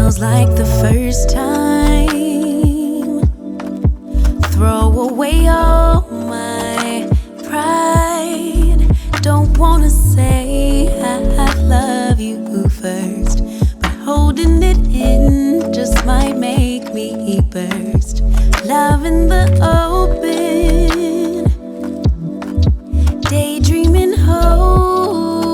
feels like the first time. Throw away all my pride. Don't wanna say I love you first, but holding it in just might make me burst. Love in the open, daydreaming, hoping,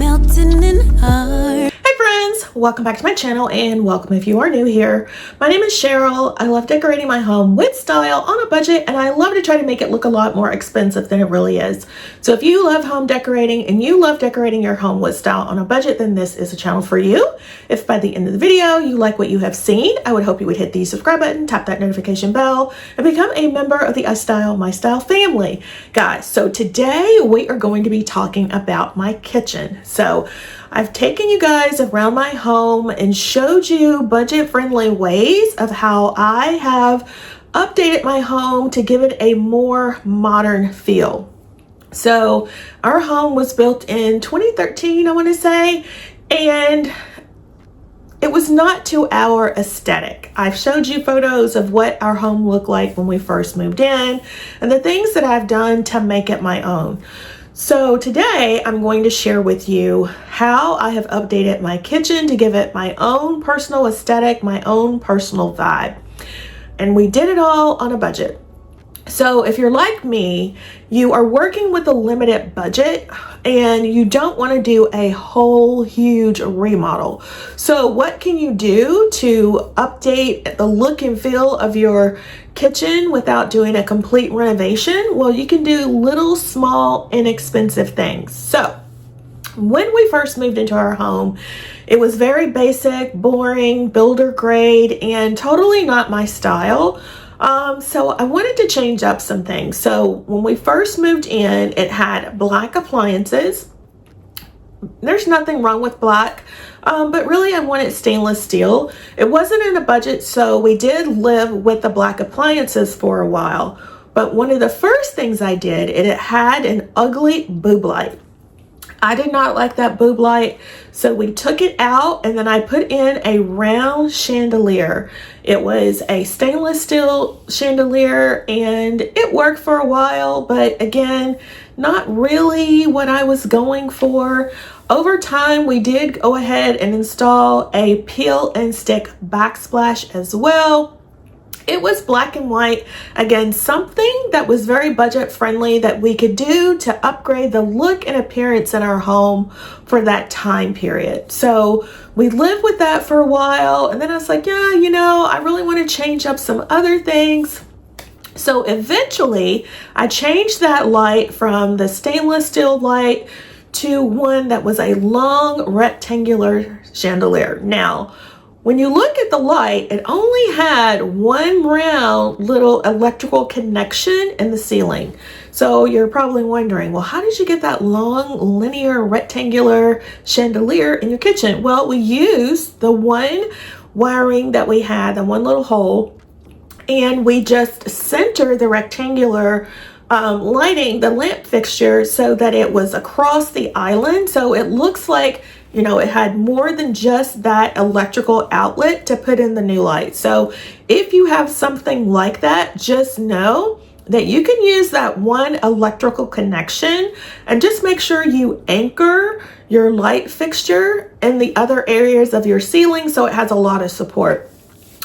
melting in heart. Hi friends, welcome back to my channel and welcome if you are new here. My name is Cheryl. I love decorating my home with style on a budget, and I love to try to make it look a lot more expensive than it really is. So if you love home decorating and you love decorating your home with style on a budget, then this is a channel for you. If by the end of the video you like what you have seen, I would hope you would hit the subscribe button, tap that notification bell, and become a member of the iStylEMYSTYLE family. Guys, so today we are going to be talking about my kitchen. So I've taken you guys around my home and showed you budget-friendly ways of how I have updated my home to give it a more modern feel. So our home was built in 2013, I want to say, and it was not to our aesthetic. I've showed you photos of what our home looked like when we first moved in and the things that I've done to make it my own. So today I'm going to share with you how I have updated my kitchen to give it my own personal aesthetic, my own personal vibe. And we did it all on a budget. So if you're like me, you are working with a limited budget and you don't want to do a whole huge remodel. So what can you do to update the look and feel of your kitchen without doing a complete renovation? Well, you can do little, small, inexpensive things. So when we first moved into our home, it was very basic, boring, builder grade, and totally not my style. So I wanted to change up some things. So when we first moved in, it had black appliances. There's nothing wrong with black, but really I wanted stainless steel. It wasn't in a budget, so we did live with the black appliances for a while. But one of the first things I did, it had an ugly boob light. I did not like that boob light, so we took it out and then I put in a round chandelier. It was a stainless steel chandelier and it worked for a while, but again, not really what I was going for. Over time, we did go ahead and install a peel and stick backsplash as well. It was black and white. Again, something that was very budget friendly that we could do to upgrade the look and appearance in our home for that time period. So we lived with that for a while. And then I was like, yeah, you know, I really want to change up some other things. So eventually I changed that light from the stainless steel light to one that was a long rectangular chandelier. Now, when you look at the light, it only had one round little electrical connection in the ceiling. So you're probably wondering, well, how did you get that long linear rectangular chandelier in your kitchen? Well, we used the one wiring that we had, the one little hole, and we just centered the rectangular lighting, the lamp fixture, so that it was across the island. So it looks like, you know, it had more than just that electrical outlet to put in the new light. So if you have something like that, just know that you can use that one electrical connection and just make sure you anchor your light fixture in the other areas of your ceiling so it has a lot of support.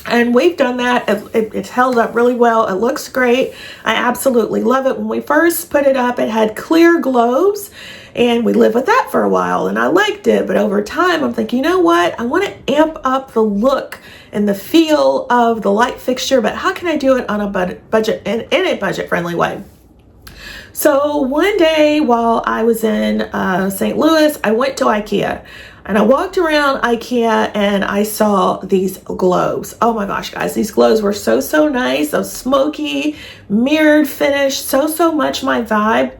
And we've done that. It's held up really well. It looks great. I absolutely love it. When we first put it up, it had clear globes and we lived with that for a while and I liked it. But over time, I'm thinking, you know what? I want to amp up the look and the feel of the light fixture, but how can I do it on a budget, in a budget-friendly way? So one day while I was in St. Louis, I went to IKEA. And I walked around IKEA and I saw these globes. Oh my gosh, guys, these globes were so nice. So smoky, mirrored finish, so much my vibe.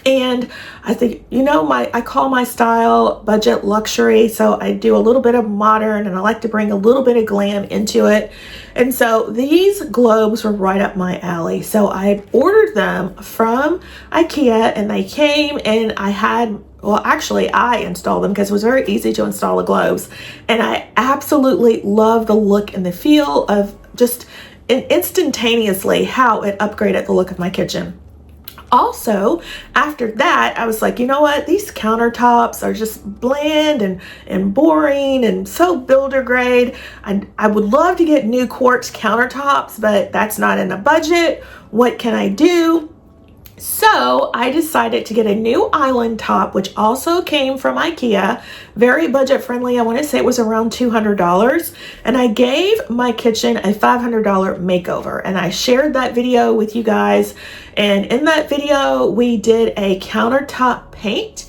And I think, you know, I call my style budget luxury. So I do a little bit of modern and I like to bring a little bit of glam into it. And so these globes were right up my alley. So I ordered them from IKEA and they came and I had well, actually I installed them because it was very easy to install the globes, and I absolutely love the look and the feel of just instantaneously how it upgraded the look of my kitchen. Also, after that, I was like, you know what? These countertops are just bland and boring and so builder grade. I would love to get new quartz countertops, but that's not in the budget. What can I do? So I decided to get a new island top, which also came from IKEA, very budget friendly. I want to say it was around $200. And I gave my kitchen a $500 makeover, and I shared that video with you guys. And in that video, we did a countertop paint.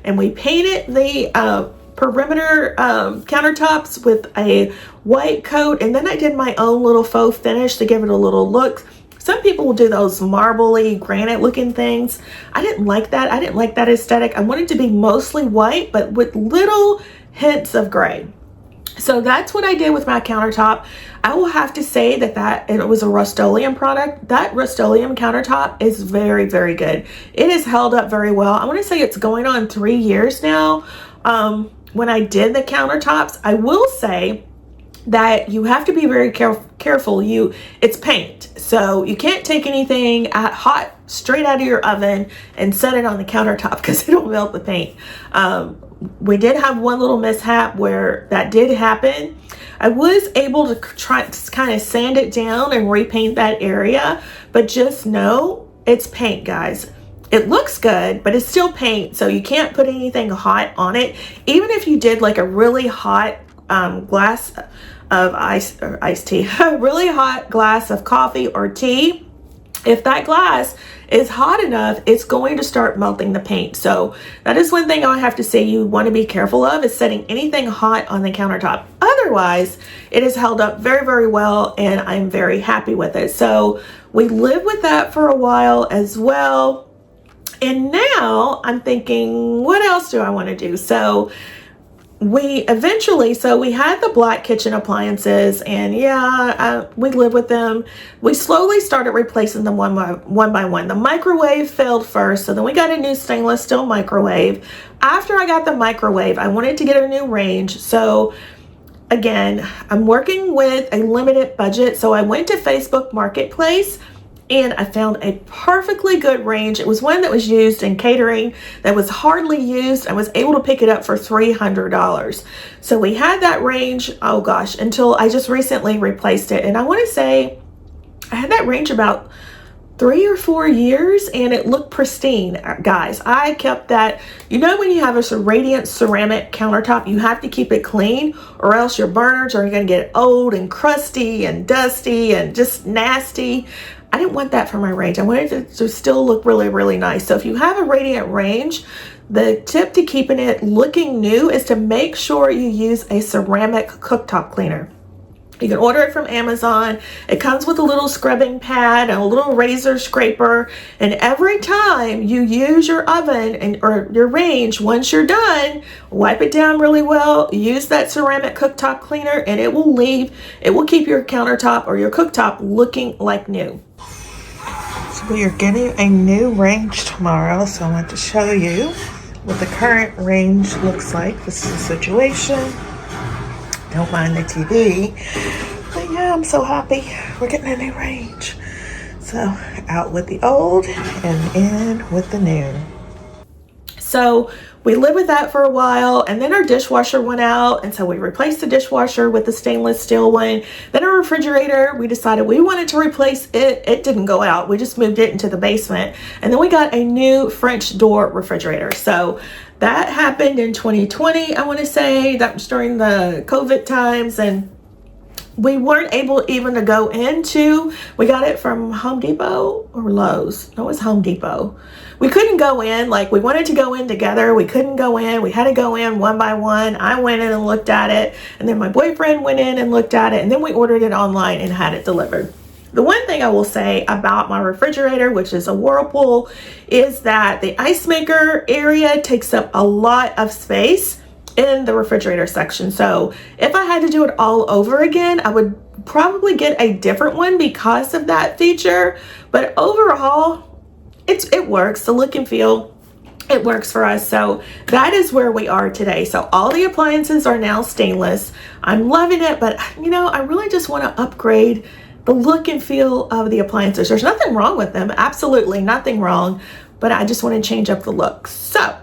And we painted the perimeter countertops with a white coat, and then I did my own little faux finish to give it a little look. Some people will do those marbly granite looking things. I didn't like that. I didn't like that aesthetic. I wanted to be mostly white, but with little hints of gray. So that's what I did with my countertop. I will have to say that it was a Rust-Oleum product. That Rust-Oleum countertop is very, very good. It has held up very well. I want to say it's going on 3 years now. When I did the countertops, I will say that you have to be very careful. It's paint, so you can't take anything hot straight out of your oven and set it on the countertop because it'll melt the paint. We did have one little mishap where that did happen. I was able to try to kind of sand it down and repaint that area, but just know it's paint, guys. It looks good, but it's still paint, so you can't put anything hot on it. Even if you did like a really hot glass of iced tea, a really hot glass of coffee or tea, if that glass is hot enough, it's going to start melting the paint. So that is one thing I have to say you want to be careful of, is setting anything hot on the countertop. Otherwise, it has held up very, very well, and I'm very happy with it. So we lived with that for a while as well. And now I'm thinking, what else do I want to do? So we had the black kitchen appliances, and we lived with them. We slowly started replacing them one by one. The microwave failed first, so then we got a new stainless steel microwave. After I got the microwave, I wanted to get a new range. So again, I'm working with a limited budget, so I went to Facebook Marketplace and I found a perfectly good range. It was one that was used in catering that was hardly used. I was able to pick it up for $300. So we had that range, oh gosh, until I just recently replaced it. And I want to say I had that range about 3 or 4 years, and it looked pristine. Guys, I kept that. You know, when you have a radiant ceramic countertop, you have to keep it clean, or else your burners are going to get old and crusty and dusty and just nasty. I didn't want that for my range. I wanted it to still look really, really nice. So if you have a radiant range, the tip to keeping it looking new is to make sure you use a ceramic cooktop cleaner. You can order it from Amazon. It comes with a little scrubbing pad and a little razor scraper. And every time you use your oven or your range, once you're done, wipe it down really well. Use that ceramic cooktop cleaner, and it will keep your countertop or your cooktop looking like new. So we are getting a new range tomorrow. So I want to show you what the current range looks like. This is the situation. Don't mind the TV, but yeah, I'm so happy we're getting a new range. So out with the old and in with the new. So we lived with that for a while, and then our dishwasher went out, and so we replaced the dishwasher with the stainless steel one. Then our refrigerator, we decided we wanted to replace it. It didn't go out. We just moved it into the basement, and then we got a new French door refrigerator. So that happened in 2020, I want to say. That was during the COVID times, and we weren't able even to go into, we got it from Home Depot or Lowe's. No, it was Home Depot. We couldn't go in, like we wanted to go in together. We couldn't go in. We had to go in one by one. I went in and looked at it, and then my boyfriend went in and looked at it, and then we ordered it online and had it delivered. The one thing I will say about my refrigerator, which is a Whirlpool, is that the ice maker area takes up a lot of space in the refrigerator section. So if I had to do it all over again, I would probably get a different one because of that feature. But overall, it works. The look and feel, it works for us. So that is where we are today. So all the appliances are now stainless. I'm loving it, but you know, I really just want to upgrade the look and feel of the appliances. There's nothing wrong with them, absolutely nothing wrong, but I just want to change up the look. So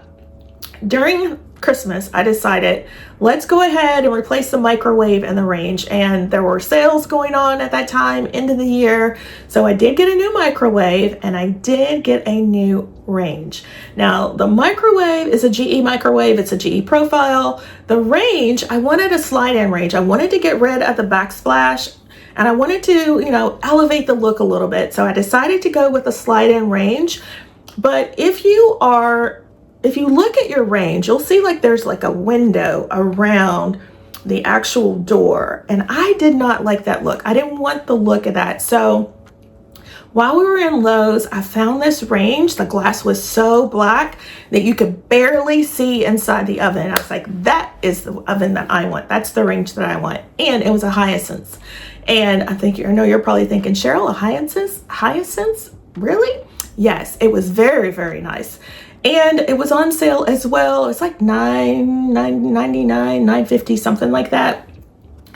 during Christmas, I decided, let's go ahead and replace the microwave and the range. And there were sales going on at that time, end of the year. So I did get a new microwave and I did get a new range. Now, the microwave is a GE microwave. It's a GE profile. The range, I wanted a slide-in range. I wanted to get rid of the backsplash and I wanted to, you know, elevate the look a little bit. So I decided to go with a slide-in range. But if you look at your range, you'll see like there's like a window around the actual door. And I did not like that look. I didn't want the look of that. So while we were in Lowe's, I found this range. The glass was so black that you could barely see inside the oven. I was like, that is the oven that I want. That's the range that I want. And it was a hyacinth. And I know you're probably thinking, Cheryl, a hyacinth? Really? Yes, it was very, very nice. And it was on sale as well. It's like $9.99, $9.50, something like that.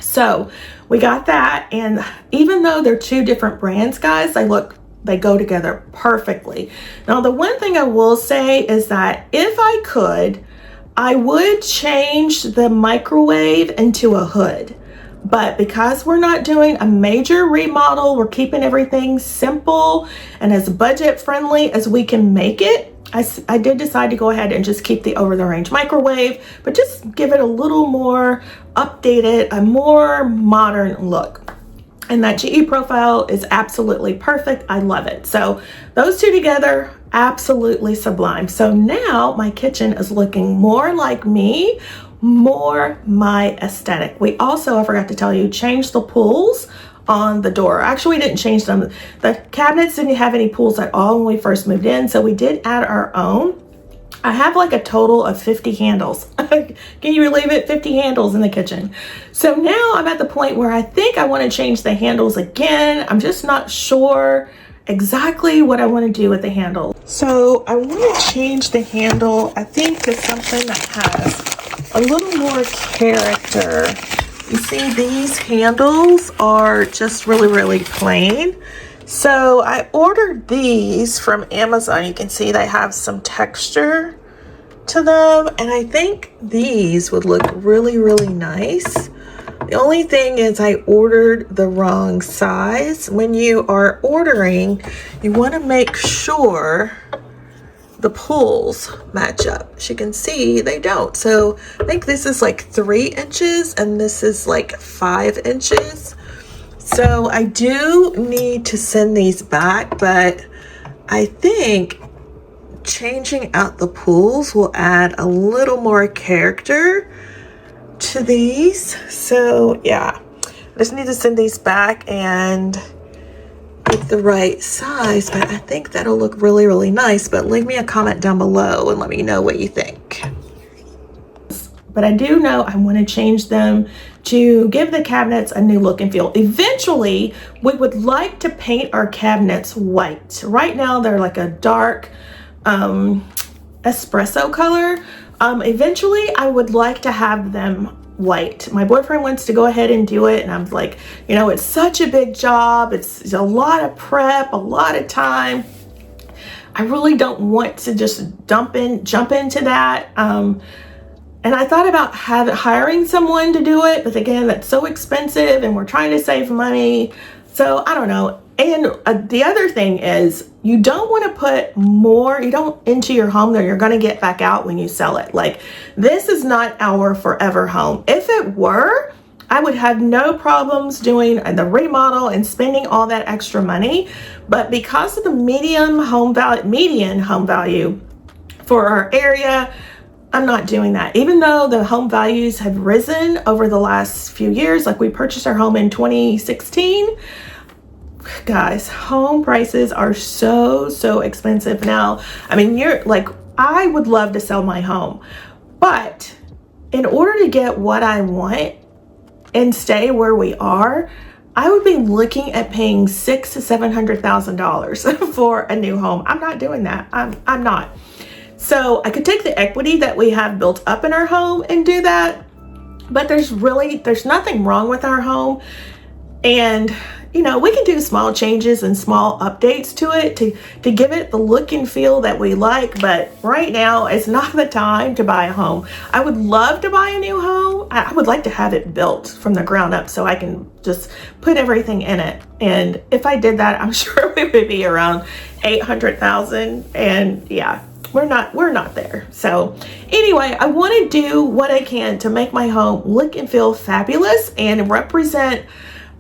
So we got that. And even though they're two different brands, guys, they go together perfectly. Now, the one thing I will say is that if I could, I would change the microwave into a hood. But because we're not doing a major remodel, we're keeping everything simple and as budget friendly as we can make it. I did decide to go ahead and just keep the over-the-range microwave, but just give it a little more updated, a more modern look. And that GE profile is absolutely perfect. I love it. So those two together, absolutely sublime. So now my kitchen is looking more like me, more my aesthetic. We also, I forgot to tell you, changed the pulls on the door. Actually, we didn't change them. The cabinets didn't have any pulls at all when we first moved in, so we did add our own. I have like a total of 50 handles. Can you believe it? 50 handles in the kitchen. So now I'm at the point where I think I want to change the handles again. I'm just not sure exactly what I want to do with the handle. So I want to change the handle, I think, to something that has a little more character. You see, these handles are just really, really plain. So I ordered these from Amazon. You can see they have some texture to them. And I think these would look really, really nice. The only thing is I ordered the wrong size. When you are ordering, you want to make sure the pulls match up. As you can see, they don't. So I think this is like 3 inches and this is like 5 inches. So I do need to send these back, but I think changing out the pulls will add a little more character to these. So yeah, I just need to send these back and get the right size, but I think that'll look really, really nice. But leave me a comment down below and let me know what you think. But I do know I want to change them to give the cabinets a new look and feel. Eventually, we would like to paint our cabinets white. Right now, they're like a dark espresso color. Eventually, I would like to have them white. My boyfriend wants to go ahead and do it, and I'm like, you know, it's such a big job. It's a lot of prep, a lot of time. I really don't want to just jump into that. And I thought about hiring someone to do it, but again, that's so expensive and we're trying to save money. So I don't know. And the other thing is you don't want to put more, into your home that you're going to get back out when you sell it. Like, this is not our forever home. If it were, I would have no problems doing the remodel and spending all that extra money. But because of the median home value for our area, I'm not doing that. Even though the home values have risen over the last few years, like we purchased our home in 2016, guys, home prices are so expensive now. I mean, you're like, I would love to sell my home, but in order to get what I want and stay where we are, I would be looking at paying $600,000 to $700,000 for a new home. I'm not doing that. I'm not. So I could take the equity that we have built up in our home and do that, but there's nothing wrong with our home. And you know, we can do small changes and small updates to it to give it the look and feel that we like, but right now is not the time to buy a home. I would love to buy a new home. I would like to have it built from the ground up so I can just put everything in it. And if I did that, I'm sure we would be around 800,000, and yeah, we're not there. So anyway, I want to do what I can to make my home look and feel fabulous and represent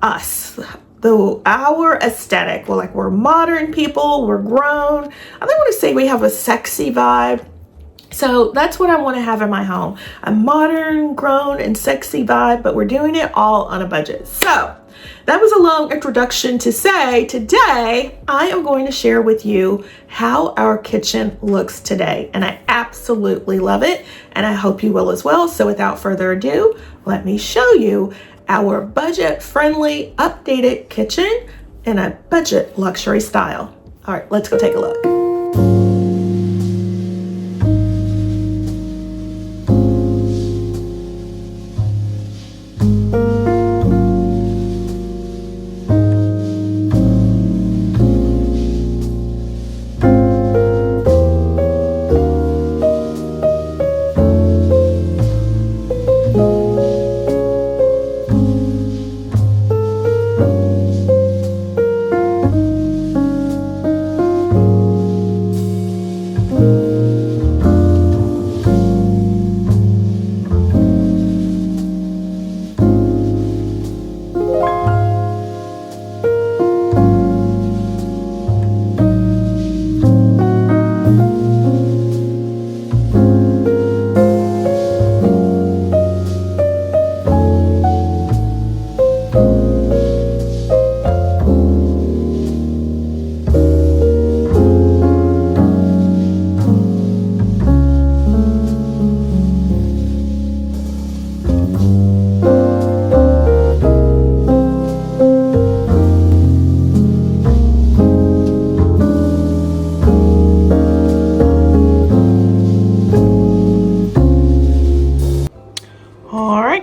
us, our aesthetic. We're modern people, we're grown. I don't want to say we have a sexy vibe. So that's what I want to have in my home, a modern, grown, and sexy vibe, but we're doing it all on a budget. So that was a long introduction to say today I am going to share with you how our kitchen looks today, and I absolutely love it, and I hope you will as well. So without further ado, let me show you our budget-friendly, updated kitchen in a budget luxury style. All right, let's go take a look.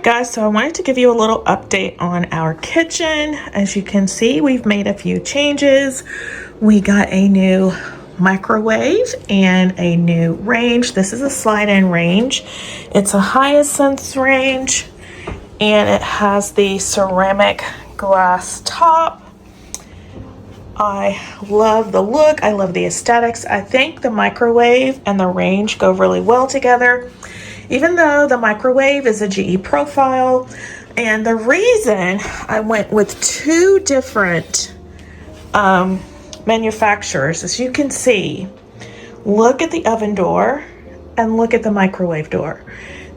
Guys, so I wanted to give you a little update on our kitchen. As you can see, we've made a few changes. We got a new microwave and a new range. This is a slide-in range. It's a hyacinth range, and it has the ceramic glass top. I love the look. I love the aesthetics. I think the microwave and the range go really well together, even though the microwave is a GE profile. And the reason I went with two different manufacturers, as you can see, look at the oven door and look at the microwave door.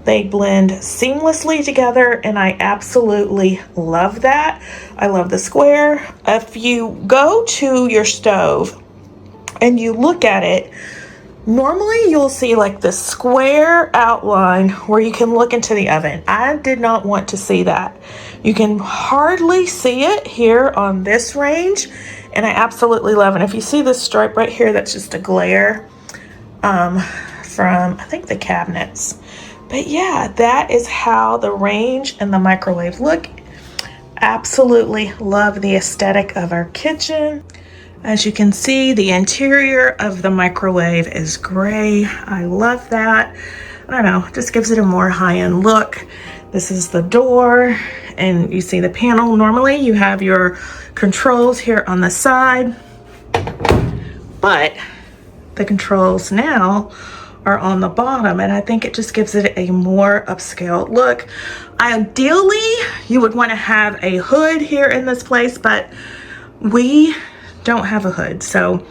They blend seamlessly together, and I absolutely love that. I love the square. If you go to your stove and you look at it, normally you'll see like the square outline where you can look into the oven. I did not want to see that. You can hardly see it here on this range, and I absolutely love it. If you see this stripe right here, that's just a glare from, I think, the cabinets. But yeah, that is how the range and the microwave look. Absolutely love the aesthetic of our kitchen. As you can see, the interior of the microwave is gray. I love that. I don't know, just gives it a more high-end look. This is the door, and you see the panel. Normally you have your controls here on the side, but the controls now are on the bottom, and I think it just gives it a more upscale look. Ideally, you would want to have a hood here in this place, but we don't have a hood, so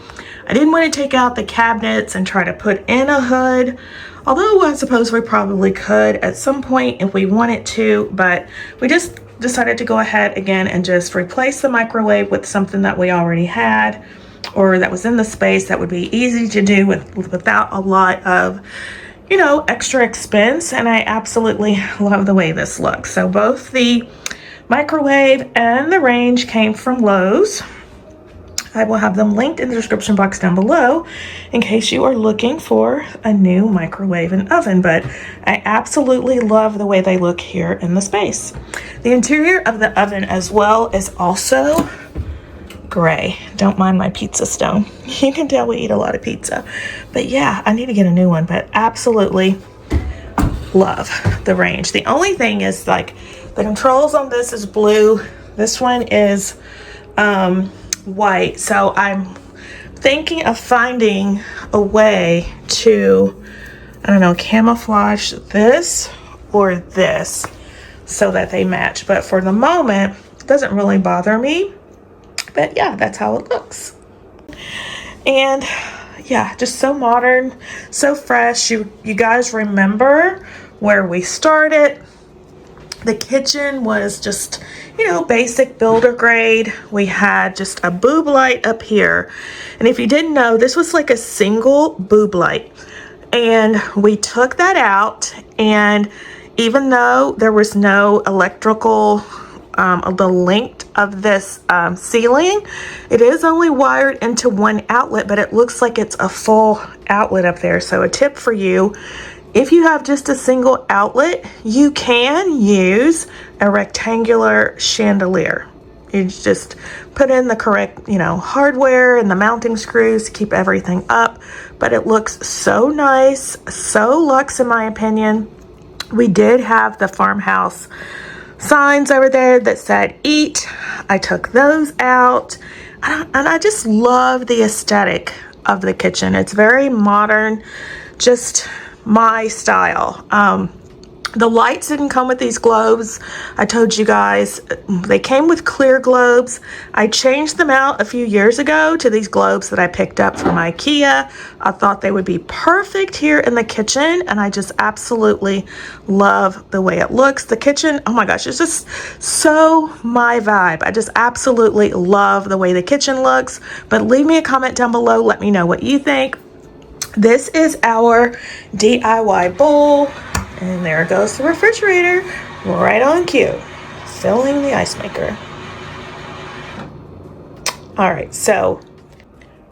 I didn't want to take out the cabinets and try to put in a hood, although I suppose we probably could at some point if we wanted to, but we just decided to go ahead again and just replace the microwave with something that we already had, or that was in the space that would be easy to do without a lot of, you know, extra expense. And I absolutely love the way this looks. So both the microwave and the range came from Lowe's. I will have them linked in the description box down below in case you are looking for a new microwave and oven, but I absolutely love the way they look here in the space. The interior of the oven as well is also gray. Don't mind my pizza stone. You can tell we eat a lot of pizza, but yeah, I need to get a new one, but absolutely love the range. The only thing is, like, the controls on this is blue. This one is white, so I'm thinking of finding a way to, I don't know, camouflage this or this so that they match, but for the moment it doesn't really bother me. But yeah, that's how it looks. And yeah, just so modern, so fresh. You guys remember where we started. The kitchen was just, you know, basic builder grade. We had just a boob light up here. And if you didn't know, this was like a single boob light. And we took that out, and even though there was no electrical, the length of this ceiling, it is only wired into one outlet, but it looks like it's a full outlet up there. So a tip for you, if you have just a single outlet, you can use a rectangular chandelier. You just put in the correct, you know, hardware and the mounting screws to keep everything up, but it looks so nice, so luxe in my opinion. We did have the farmhouse signs over there that said eat. I took those out, and I just love the aesthetic of the kitchen. It's very modern, just my style. The lights didn't come with these globes. I told you guys they came with clear globes. I changed them out a few years ago to these globes that I picked up from IKEA. I thought they would be perfect here in the kitchen, and I just absolutely love the way it looks. The kitchen, oh my gosh, it's just so my vibe. I just absolutely love the way the kitchen looks. But leave me a comment down below. Let me know what you think. This is our DIY bowl. And there goes the refrigerator, right on cue, filling the ice maker. All right, so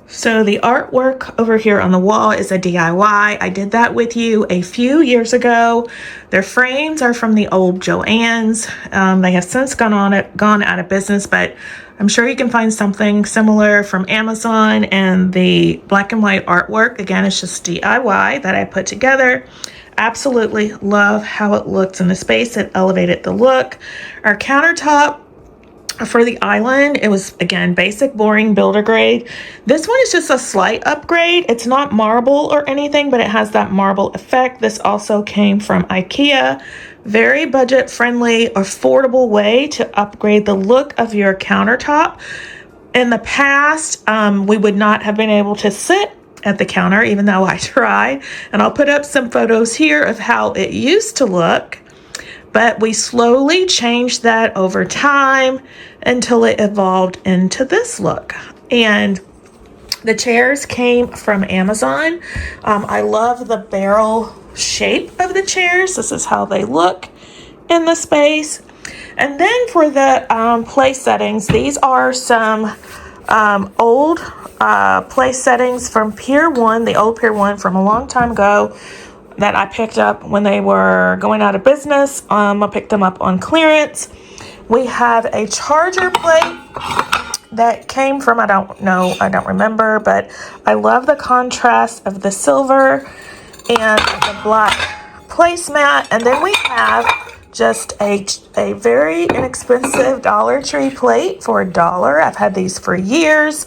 the artwork over here on the wall is a DIY. I did that with you a few years ago. Their frames are from the old Joann's. They have since gone out of business, but I'm sure you can find something similar from Amazon. And the black and white artwork, again, it's just DIY that I put together. Absolutely love how it looks in the space. It elevated the look. Our countertop for the island, it was, again, basic, boring, builder grade. This one is just a slight upgrade. It's not marble or anything, but it has that marble effect. This also came from IKEA. Very budget friendly, affordable way to upgrade the look of your countertop. In the past, we would not have been able to sit at the counter, even though I tried. And I'll put up some photos here of how it used to look. But we slowly changed that over time until it evolved into this look. And the chairs came from Amazon. I love the barrel shape of the chairs. This is how they look in the space. And then for the place settings, these are some old place settings from Pier 1, the old Pier 1 from a long time ago that I picked up when they were going out of business. I picked them up on clearance. We have a charger plate that came from, I don't remember, but I love the contrast of the silver and the black placemat. And then we have just a very inexpensive Dollar Tree plate for $1. I've had these for years.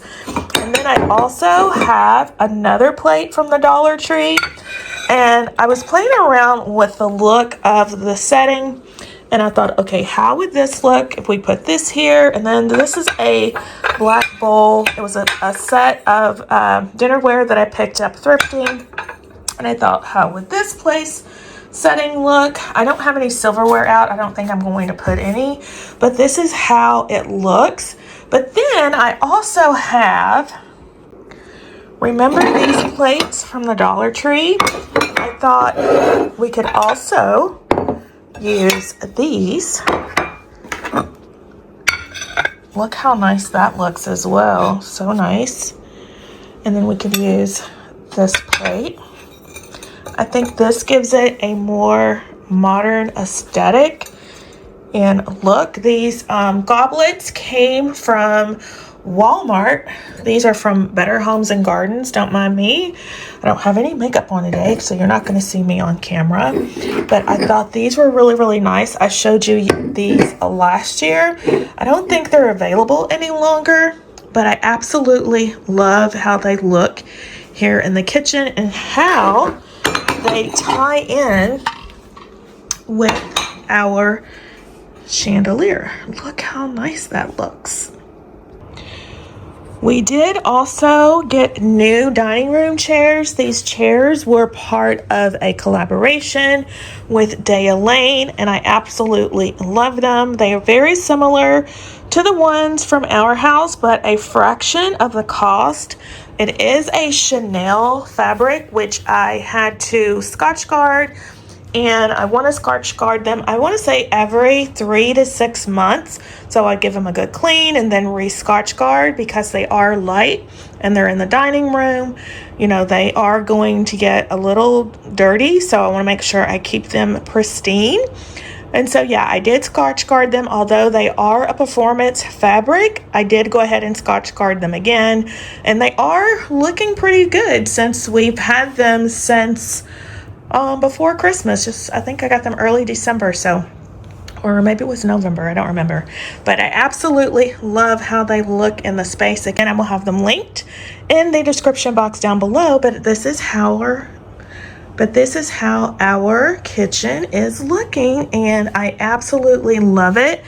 And then I also have another plate from the Dollar Tree. And I was playing around with the look of the setting, and I thought, okay, how would this look if we put this here? And then this is a black bowl. It was a set of dinnerware that I picked up thrifting. And I thought, how would this place setting look. I don't have any silverware out. I don't think I'm going to put any, but this is how it looks. But then I also have, remember these plates from the Dollar Tree? I thought we could also use these. Look how nice that looks as well. So nice. And then we could use this plate. I think this gives it a more modern aesthetic and look. These goblets came from Walmart. These are from Better Homes and Gardens. Don't mind me. I don't have any makeup on today, so you're not going to see me on camera. But I thought these were really, really nice. I showed you these last year. I don't think they're available any longer, but I absolutely love how they look here in the kitchen and how they tie in with our chandelier. Look how nice that looks. We did also get new dining room chairs. These chairs were part of a collaboration with Daya Lane, and I absolutely love them. They are very similar to the ones from our house, but a fraction of the cost. It is a Chanel fabric, which I had to Scotch guard, and I want to Scotch guard them, I want to say every 3 to 6 months. So I give them a good clean and then re-Scotch guard because they are light and they're in the dining room. You know, they are going to get a little dirty, so I want to make sure I keep them pristine. And so, yeah, I did Scotch guard them. Although they are a performance fabric, I did go ahead and Scotch guard them again. And they are looking pretty good since we've had them since before Christmas. I think I got them early December, so, or maybe it was November, I don't remember. But I absolutely love how they look in the space. Again, I will have them linked in the description box down below, but this is how our kitchen is looking, and I absolutely love it.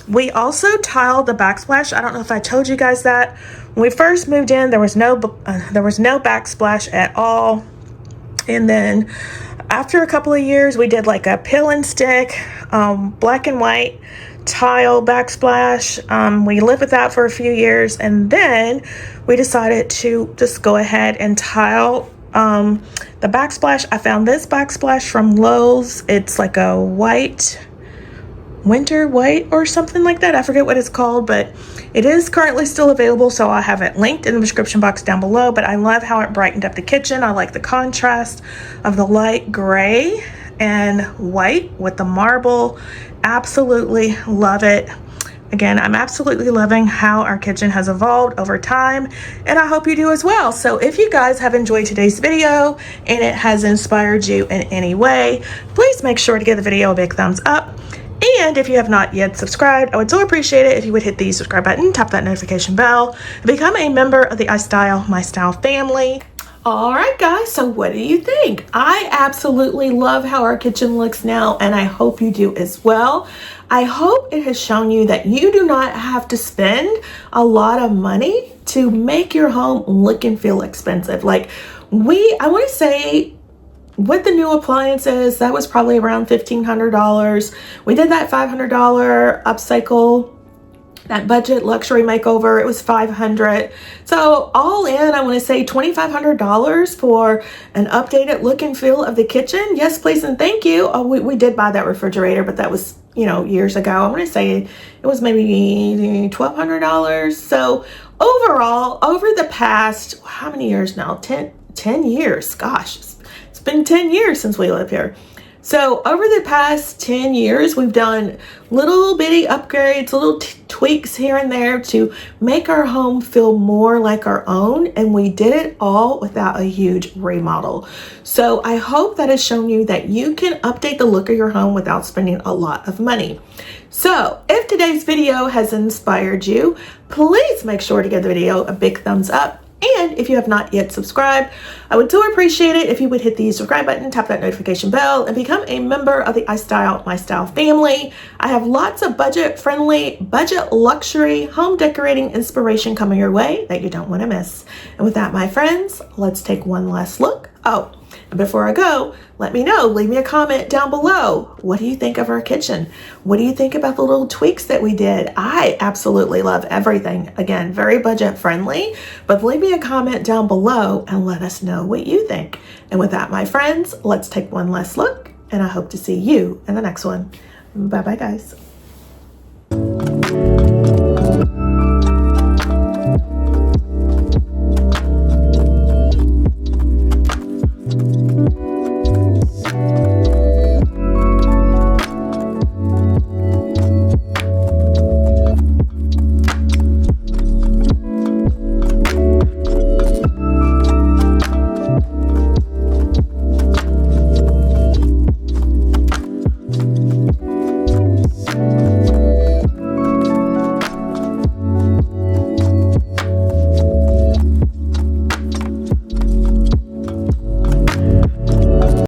We also tiled the backsplash. I don't know if I told you guys that. When we first moved in, there was no backsplash at all. And then after a couple of years, we did like a peel and stick, black and white tile backsplash. We lived with that for a few years, and then we decided to just go ahead and tile the backsplash. I found this backsplash from Lowe's. It's like a winter white or something like that. I forget what it's called, but it is currently still available, so I'll have it linked in the description box down below. But I love how it brightened up the kitchen. I like the contrast of the light gray and white with the marble. Absolutely love it. Again, I'm absolutely loving how our kitchen has evolved over time, and I hope you do as well. So if you guys have enjoyed today's video and it has inspired you in any way, please make sure to give the video a big thumbs up. And if you have not yet subscribed, I would so appreciate it if you would hit the subscribe button, tap that notification bell, and become a member of the iStylEMYSTYLE family. All right, guys, so what do you think? I absolutely love how our kitchen looks now, and I hope you do as well. I hope it has shown you that you do not have to spend a lot of money to make your home look and feel expensive. Like I want to say, with the new appliances, that was probably around $1,500. We did that $500 upcycle, that budget luxury makeover. It was $500. So all in, I want to say $2,500 for an updated look and feel of the kitchen. Yes, please, and thank you. Oh, we did buy that refrigerator, but that was, you know, years ago. I'm going to say it was maybe $1,200. So overall, over the past, how many years now? 10 years. Gosh, it's been 10 years since we lived here. So over the past 10 years, we've done little bitty upgrades, little tweaks here and there to make our home feel more like our own. And we did it all without a huge remodel. So I hope that has shown you that you can update the look of your home without spending a lot of money. So if today's video has inspired you, please make sure to give the video a big thumbs up. And if you have not yet subscribed, I would so appreciate it if you would hit the subscribe button, tap that notification bell, and become a member of the iStylEMYSTYLE family. I have lots of budget-friendly, budget luxury home decorating inspiration coming your way that you don't want to miss. And with that, my friends, let's take one last look. Oh, And before I go, let me know, leave me a comment down below. What do you think of our kitchen? What do you think about the little tweaks that we did? I absolutely love everything. Again, very budget friendly, but leave me a comment down below and let us know what you think. And with that, my friends, let's take one last look, and I hope to see you in the next one. Bye bye, guys.